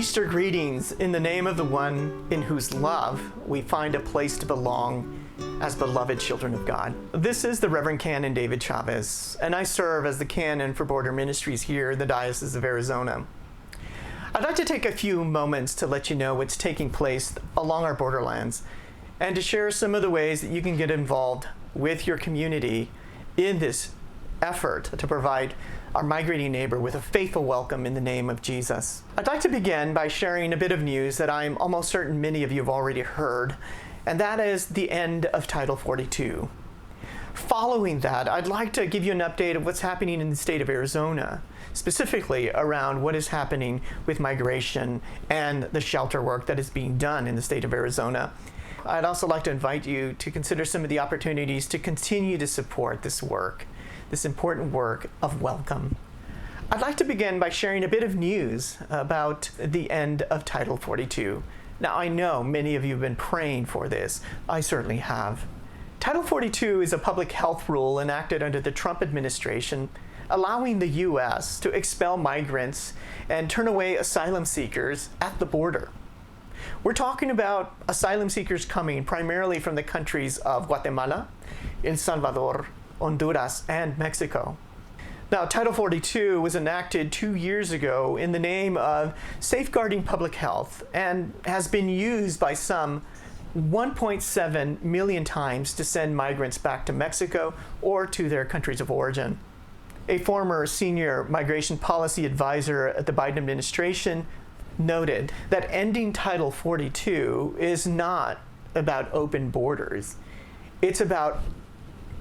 Easter greetings in the name of the one in whose love we find a place to belong as beloved children of God. This is the Reverend Canon David Chavez, and I serve as the Canon for Border Ministries here in the Diocese of Arizona. I'd like to take a few moments to let you know what's taking place along our borderlands and to share some of the ways that you can get involved with your community in this effort to provide our migrating neighbor with a faithful welcome in the name of Jesus. I'd like to begin by sharing a bit of news that I'm almost certain many of you have already heard, and that is the end of Title 42. Following that, I'd like to give you an update of what's happening in the state of Arizona, specifically around what is happening with migration and the shelter work that is being done in the state of Arizona. I'd also like to invite you to consider some of the opportunities to continue to support this work, this important work of welcome. I'd like to begin by sharing a bit of news about the end of Title 42. Now, I know many of you have been praying for this. I certainly have. Title 42 is a public health rule enacted under the Trump administration, allowing the U.S. to expel migrants and turn away asylum seekers at the border. We're talking about asylum seekers coming primarily from the countries of Guatemala, El Salvador, Honduras, and Mexico. Now, Title 42 was enacted 2 years ago in the name of safeguarding public health and has been used by some 1.7 million times to send migrants back to Mexico or to their countries of origin. A former senior migration policy advisor at the Biden administration noted that ending Title 42 is not about open borders. It's about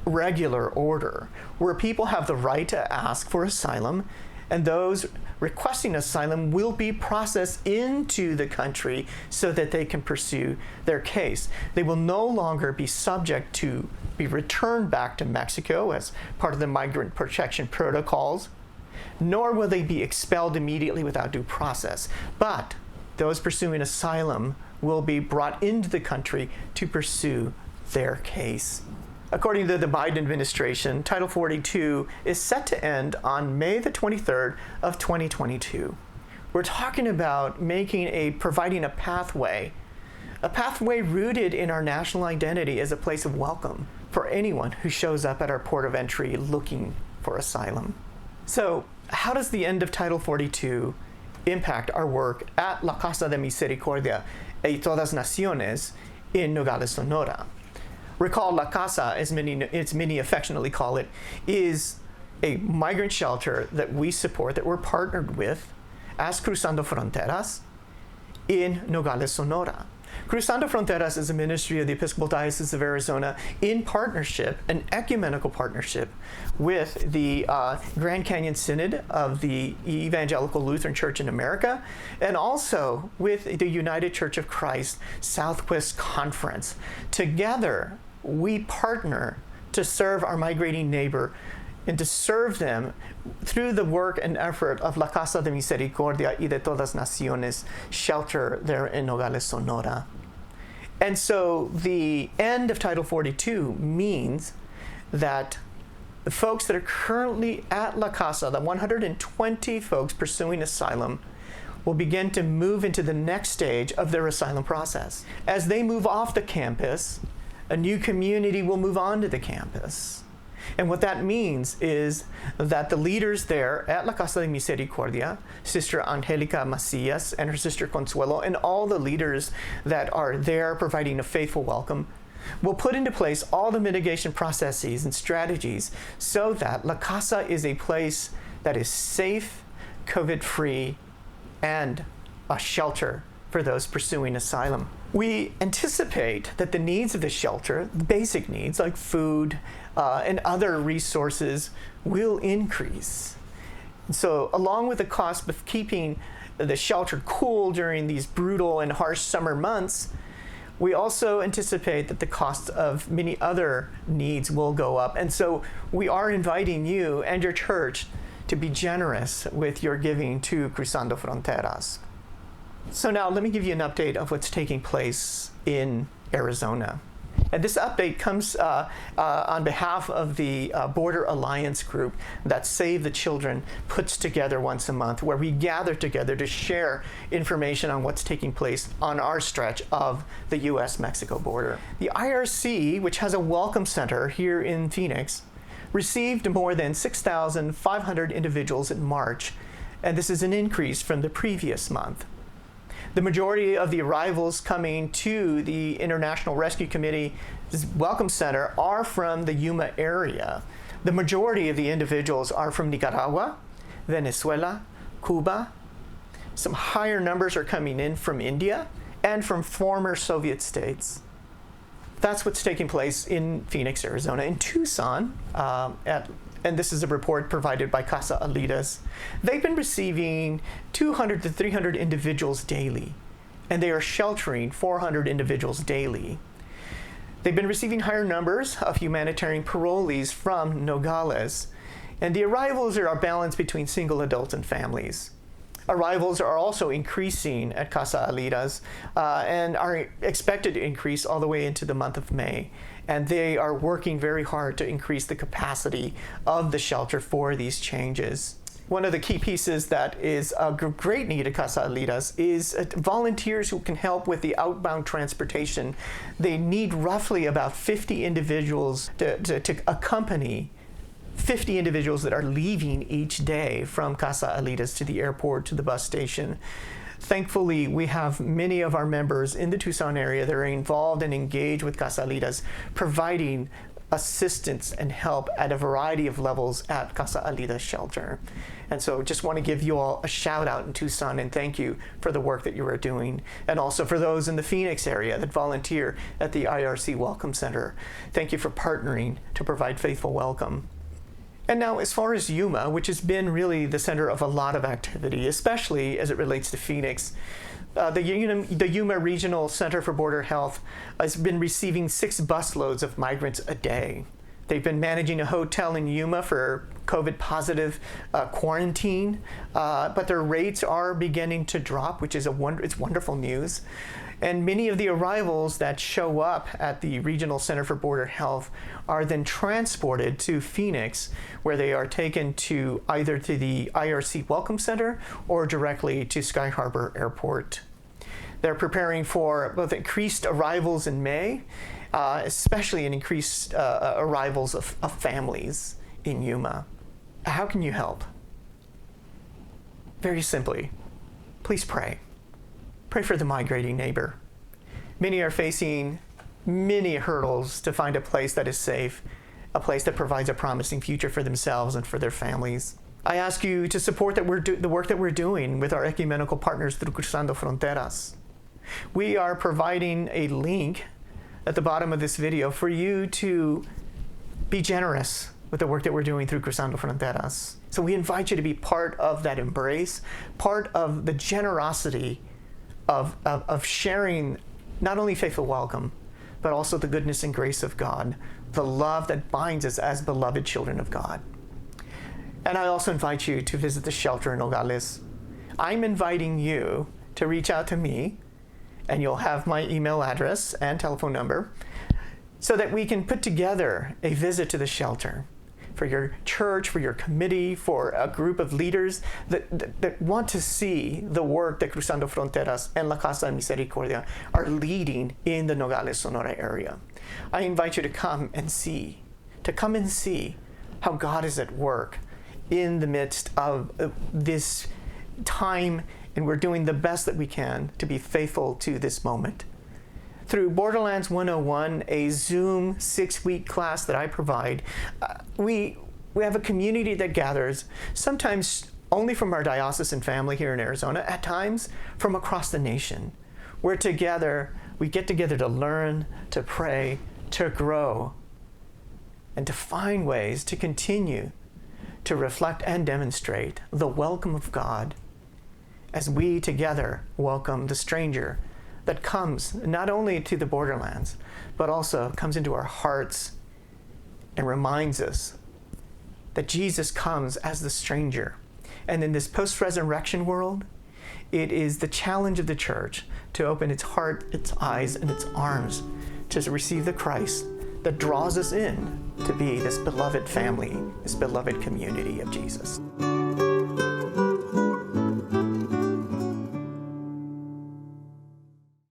regular order, where people have the right to ask for asylum, and those requesting asylum will be processed into the country so that they can pursue their case. They will no longer be subject to be returned back to Mexico as part of the migrant protection protocols, nor will they be expelled immediately without due process. But those pursuing asylum will be brought into the country to pursue their case. According to the Biden administration, Title 42 is set to end on May the 23rd of 2022. We're talking about providing a pathway rooted in our national identity as a place of welcome for anyone who shows up at our port of entry looking for asylum. So, how does the end of Title 42 impact our work at La Casa de Misericordia y Todas Naciones in Nogales, Sonora? Recall, La Casa, as many affectionately call it, is a migrant shelter that we support, that we're partnered with as Cruzando Fronteras in Nogales, Sonora. Cruzando Fronteras is a ministry of the Episcopal Diocese of Arizona in partnership, an ecumenical partnership, with the Grand Canyon Synod of the Evangelical Lutheran Church in America, and also with the United Church of Christ Southwest Conference. Together, we partner to serve our migrating neighbor and to serve them through the work and effort of La Casa de Misericordia y de Todas Naciones shelter there in Nogales, Sonora. And so the end of Title 42 means that the folks that are currently at La Casa, the 120 folks pursuing asylum, will begin to move into the next stage of their asylum process. As they move off the campus, a new community will move onto the campus. And what that means is that the leaders there at La Casa de Misericordia, Sister Angelica Macias and her sister Consuelo, and all the leaders that are there providing a faithful welcome, will put into place all the mitigation processes and strategies so that La Casa is a place that is safe, COVID-free, and a shelter for those pursuing asylum. We anticipate that the needs of the shelter, the basic needs like food and other resources, will increase. So along with the cost of keeping the shelter cool during these brutal and harsh summer months, we also anticipate that the cost of many other needs will go up. And so we are inviting you and your church to be generous with your giving to Cruzando Fronteras. So now let me give you an update of what's taking place in Arizona. And this update comes on behalf of the Border Alliance group that Save the Children puts together once a month, where we gather together to share information on what's taking place on our stretch of the U.S.-Mexico border. The IRC, which has a welcome center here in Phoenix, received more than 6,500 individuals in March, and this is an increase from the previous month. The majority of the arrivals coming to the International Rescue Committee's Welcome Center are from the Yuma area. The majority of the individuals are from Nicaragua, Venezuela, Cuba. Some higher numbers are coming in from India and from former Soviet states. That's what's taking place in Phoenix, Arizona. In Tucson, and this is a report provided by Casa Alitas, they've been receiving 200 to 300 individuals daily, and they are sheltering 400 individuals daily. They've been receiving higher numbers of humanitarian parolees from Nogales, and the arrivals are balanced between single adults and families. Arrivals are also increasing at Casa Alitas and are expected to increase all the way into the month of May. And they are working very hard to increase the capacity of the shelter for these changes. One of the key pieces that is a great need at Casa Alitas is volunteers who can help with the outbound transportation. They need roughly about 50 individuals to accompany 50 individuals that are leaving each day from Casa Alitas to the airport, to the bus station. Thankfully, we have many of our members in the Tucson area that are involved and engaged with Casa Alitas, providing assistance and help at a variety of levels at Casa Alitas shelter. And so just want to give you all a shout out in Tucson and thank you for the work that you are doing. And also for those in the Phoenix area that volunteer at the IRC Welcome Center. Thank you for partnering to provide faithful welcome. And now, as far as Yuma, which has been really the center of a lot of activity, especially as it relates to Phoenix, the Yuma Regional Center for Border Health has been receiving 6 busloads of migrants a day. They've been managing a hotel in Yuma for COVID-positive quarantine, but their rates are beginning to drop, which is it's wonderful news. And many of the arrivals that show up at the Regional Center for Border Health are then transported to Phoenix, where they are taken to either to the IRC Welcome Center or directly to Sky Harbor Airport. They're preparing for both increased arrivals in May, especially in increased arrivals of families in Yuma. How can you help? Very simply, please pray. Pray for the migrating neighbor. Many are facing many hurdles to find a place that is safe, a place that provides a promising future for themselves and for their families. I ask you to support the work that we're doing with our ecumenical partners through Cruzando Fronteras. We are providing a link at the bottom of this video for you to be generous with the work that we're doing through Cruzando Fronteras. So we invite you to be part of that embrace, part of the generosity of sharing not only faithful welcome, but also the goodness and grace of God, the love that binds us as beloved children of God. And I also invite you to visit the shelter in Nogales. I'm inviting you to reach out to me, and you'll have my email address and telephone number, so that we can put together a visit to the shelter for your church, for your committee, for a group of leaders that want to see the work that Cruzando Fronteras and La Casa de Misericordia are leading in the Nogales, Sonora area. I invite you to come and see how God is at work in the midst of this time, and we're doing the best that we can to be faithful to this moment. Through Borderlands 101, a Zoom 6-week class that I provide, we have a community that gathers, sometimes only from our diocesan family here in Arizona, at times from across the nation. We get together to learn, to pray, to grow, and to find ways to continue to reflect and demonstrate the welcome of God as we together welcome the stranger that comes not only to the Borderlands, but also comes into our hearts and reminds us that Jesus comes as the stranger. And in this post-resurrection world, it is the challenge of the church to open its heart, its eyes, and its arms to receive the Christ that draws us in to be this beloved family, this beloved community of Jesus.